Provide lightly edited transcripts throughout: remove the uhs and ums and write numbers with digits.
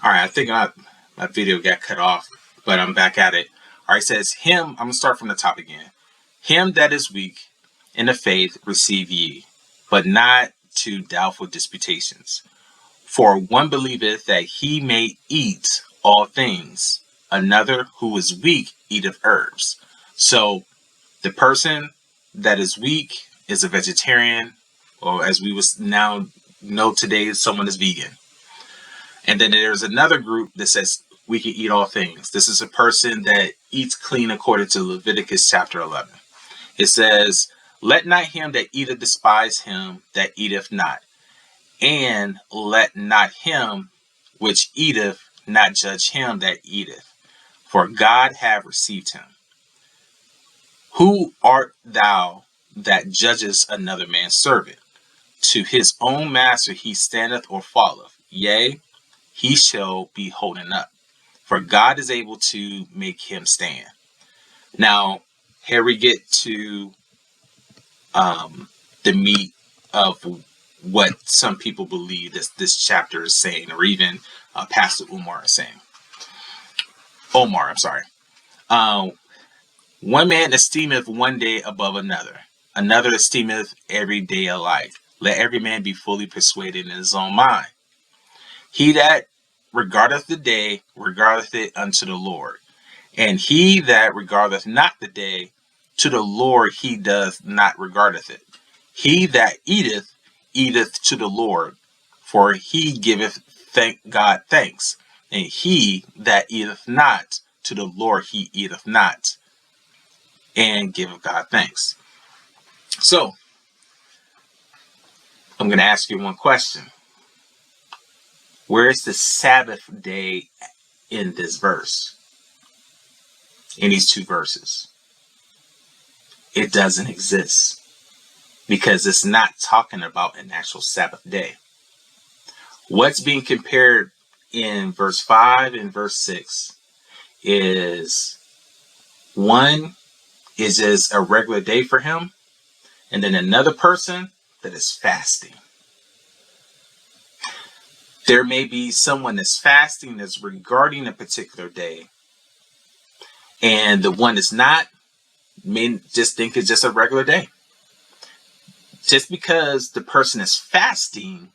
All right, I think my video got cut off, but I'm back at it. All right, it says, him, I'm going to start from the top again. Him that is weak in the faith receive ye, but not to doubtful disputations. For one believeth that he may eat all things, another who is weak eateth herbs. So the person that is weak is a vegetarian, or as we would now know today, someone is vegan. And then there's another group that says we can eat all things. This is a person that eats clean according to Leviticus chapter 11. It says, let not him that eateth despise him that eateth not, and let not him which eateth not judge him that eateth, for God hath received him. Who art thou that judgest another man's servant? To his own master he standeth or falleth, yea, he shall be holding up, for God is able to make him stand. Now, here we get to the meat of what some people believe this chapter is saying, or even Pastor Omar is saying. Omar, I'm sorry. One man esteemeth one day above another, another esteemeth every day alike. Let every man be fully persuaded in his own mind. He that regardeth the day regardeth it unto the Lord, and he that regardeth not the day, to the Lord he doth not regardeth it. He that eateth, eateth to the Lord, for he giveth God thanks. And he that eateth not, to the Lord he eateth not, and giveth God thanks. So, I'm going to ask you one question. Where is the Sabbath day in this verse? In these two verses? It doesn't exist, because it's not talking about an actual Sabbath day. What's being compared in verse 5 and verse 6 is, one is just a regular day for him, and then another person that is fasting. There may be someone that's fasting that's regarding a particular day, and the one that's not may just think it's just a regular day. Just because the person is fasting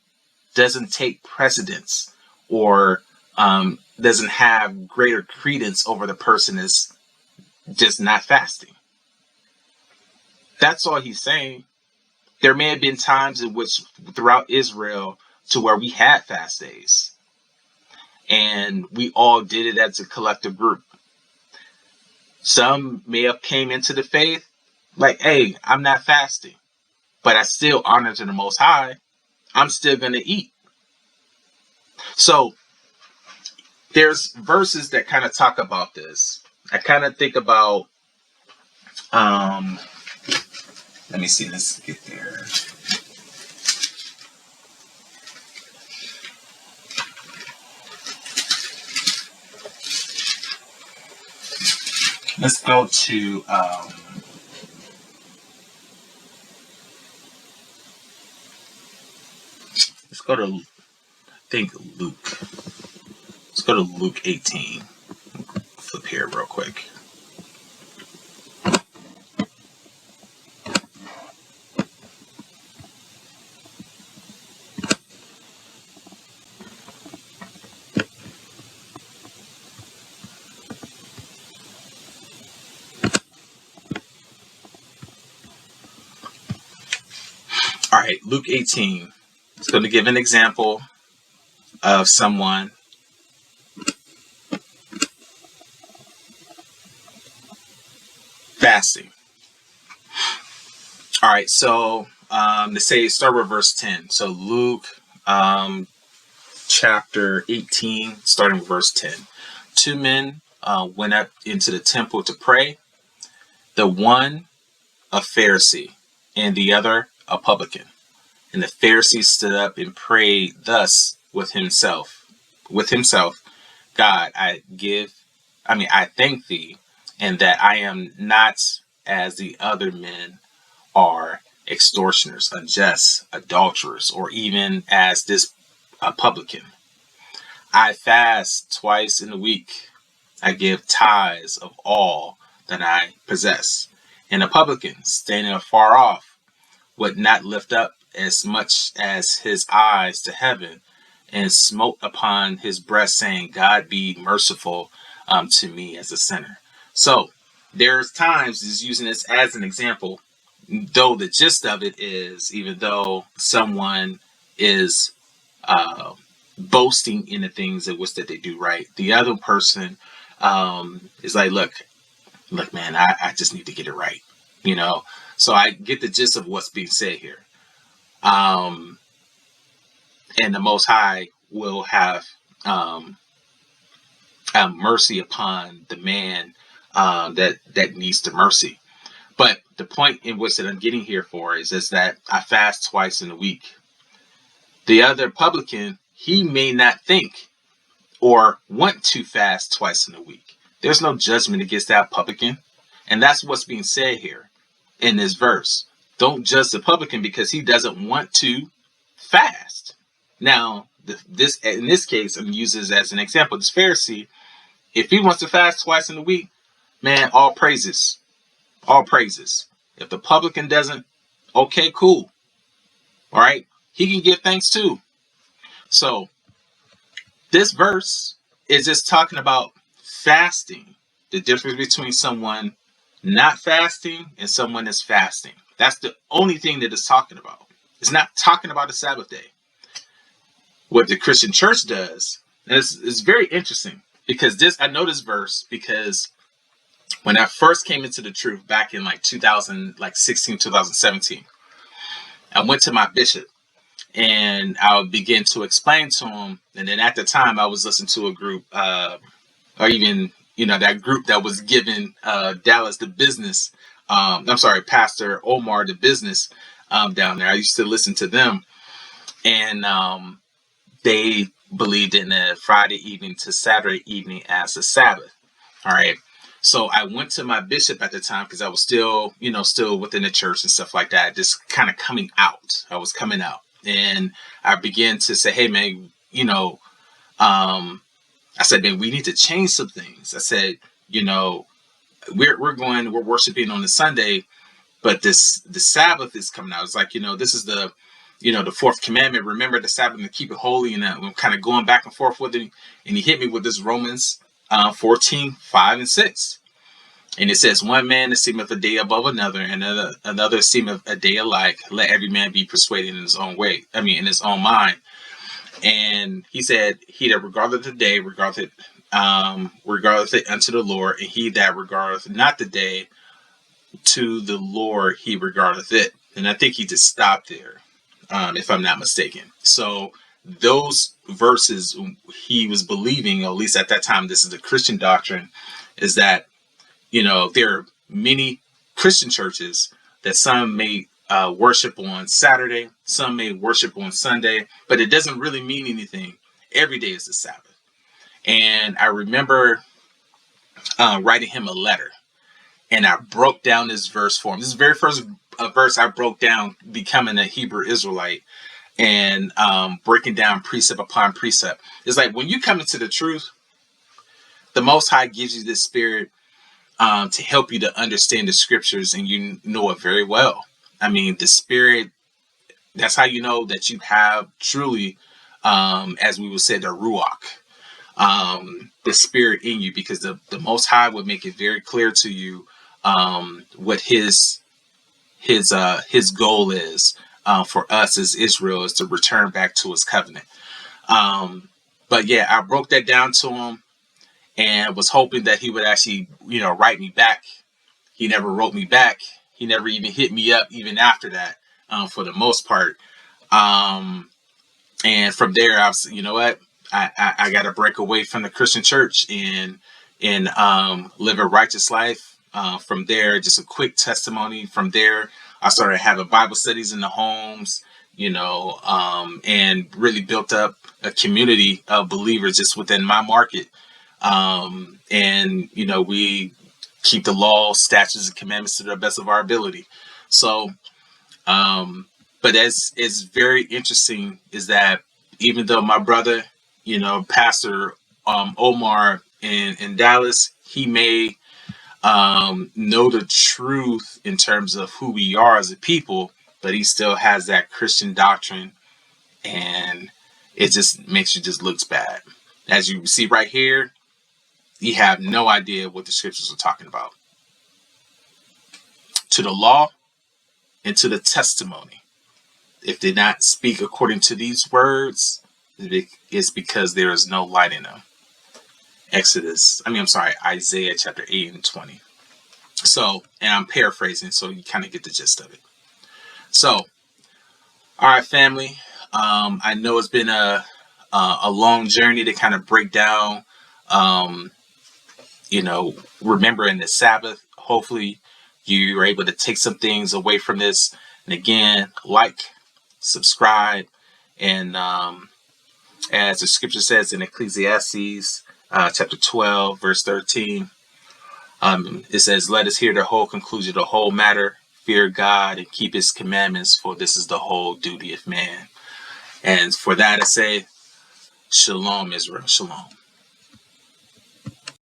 doesn't take precedence or doesn't have greater credence over the person is just not fasting. That's all he's saying. There may have been times in which throughout Israel to where we had fast days, and we all did it as a collective group. Some may have came into the faith like, hey, I'm not fasting, but I still honor to the Most High. I'm still going to eat. So there's verses that kind of talk about this. I kind of think about, let me see, let's get there. Let's go to, let's go to, I think, Luke. Let's go to Luke 18. Flip here real quick. All right, Luke 18. It's going to give an example of someone fasting. All right, so let's say start with verse 10. So Luke chapter 18, starting with verse 10. Two men went up into the temple to pray, the one a Pharisee and the other a publican. And the Pharisee stood up and prayed thus with himself, God, I thank thee, and that I am not as the other men are, extortioners, unjust, adulterers, or even as this publican. I fast twice in a week. I give tithes of all that I possess. And a publican, standing afar off, would not lift up as much as his eyes to heaven, and smote upon his breast, saying, God be merciful to me as a sinner. So there's times he's using this as an example, though the gist of it is, even though someone is uh, boasting in the things in which that they do right, the other person is like, look, man, I just need to get it right, you know. So I get the gist of what's being said here. Um, and the Most High will have um, mercy upon the man that needs the mercy. But the point in which that I'm getting here for is that I fast twice in a week. The other publican, he may not think or want to fast twice in a week. There's no judgment against that publican. And that's what's being said here in this verse. Don't judge the publican because he doesn't want to fast. Now, this in this case, I'm using this as an example. This Pharisee, if he wants to fast twice in a week, man, all praises. All praises. If the publican doesn't, okay, cool. All right. He can give thanks too. So this verse is just talking about fasting, the difference between someone not fasting and someone that's fasting. That's the only thing that it's talking about. It's not talking about the Sabbath day. What the Christian church does, and it's very interesting because I know this verse because when I first came into the truth back in like 2016, 2017, I went to my bishop and I began to explain to him. And then at the time I was listening to a group, or even, that group that was giving Dallas the business. I'm sorry, Pastor Omar the business down there. I used to listen to them, and they believed in a Friday evening to Saturday evening as a Sabbath. All right. So I went to my bishop at the time because I was still, still within the church and stuff like that, just kind of coming out. I was coming out, and I began to say, hey, man, I said, man, we need to change some things. I said, we're worshiping on the Sunday, but the Sabbath is coming out. It's like, this is the fourth commandment. Remember the Sabbath and keep it holy. And I'm kind of going back and forth with him. And he hit me with this Romans 14, 5 and 6. And it says, one man esteemeth a day above another, and another esteemeth a day alike. Let every man be persuaded in his own way. In his own mind. And he said, he that regardeth the day regardeth it unto the Lord, and he that regardeth not the day to the Lord, he regardeth it. And I think he just stopped there, if I'm not mistaken. So those verses he was believing, or at least at that time, this is the Christian doctrine, is that, there are many Christian churches that some may worship on Saturday, some may worship on Sunday, but it doesn't really mean anything. Every day is the Sabbath. And I remember writing him a letter, and I broke down this verse for him. This is the very first verse I broke down, becoming a Hebrew Israelite, and breaking down precept upon precept. It's like when you come into the truth, the Most High gives you this spirit to help you to understand the scriptures, and you know it very well. The spirit, that's how you know that you have truly, as we would say, the Ruach, the spirit in you, because the Most High would make it very clear to you what his goal is for us as Israel, is to return back to his covenant. But yeah, I broke that down to him and was hoping that he would actually, write me back. He never wrote me back. He never even hit me up even after that, for the most part. And from there, I was, you know what, I got to break away from the Christian church and live a righteous life. From there, just a quick testimony. From there, I started having Bible studies in the homes, and really built up a community of believers just within my market. And we keep the law, statutes, and commandments to the best of our ability. So, but as is very interesting is that even though my brother Pastor Omar in Dallas, he may know the truth in terms of who we are as a people, but he still has that Christian doctrine, and it just makes you just looks bad. As you see right here, you have no idea what the scriptures are talking about. To the law and to the testimony, if they not speak according to these words, it's because there is no light in them. Isaiah chapter 8 and 20. So, and I'm paraphrasing, so you kind of get the gist of it. So, all right, family. I know it's been a long journey to kind of break down, remembering the Sabbath. Hopefully, you are able to take some things away from this. And again, like, subscribe, and as the scripture says in Ecclesiastes chapter 12, verse 13, it says, "Let us hear the whole conclusion of the whole matter. Fear God and keep his commandments, for this is the whole duty of man." And for that I say, Shalom, Israel. Shalom.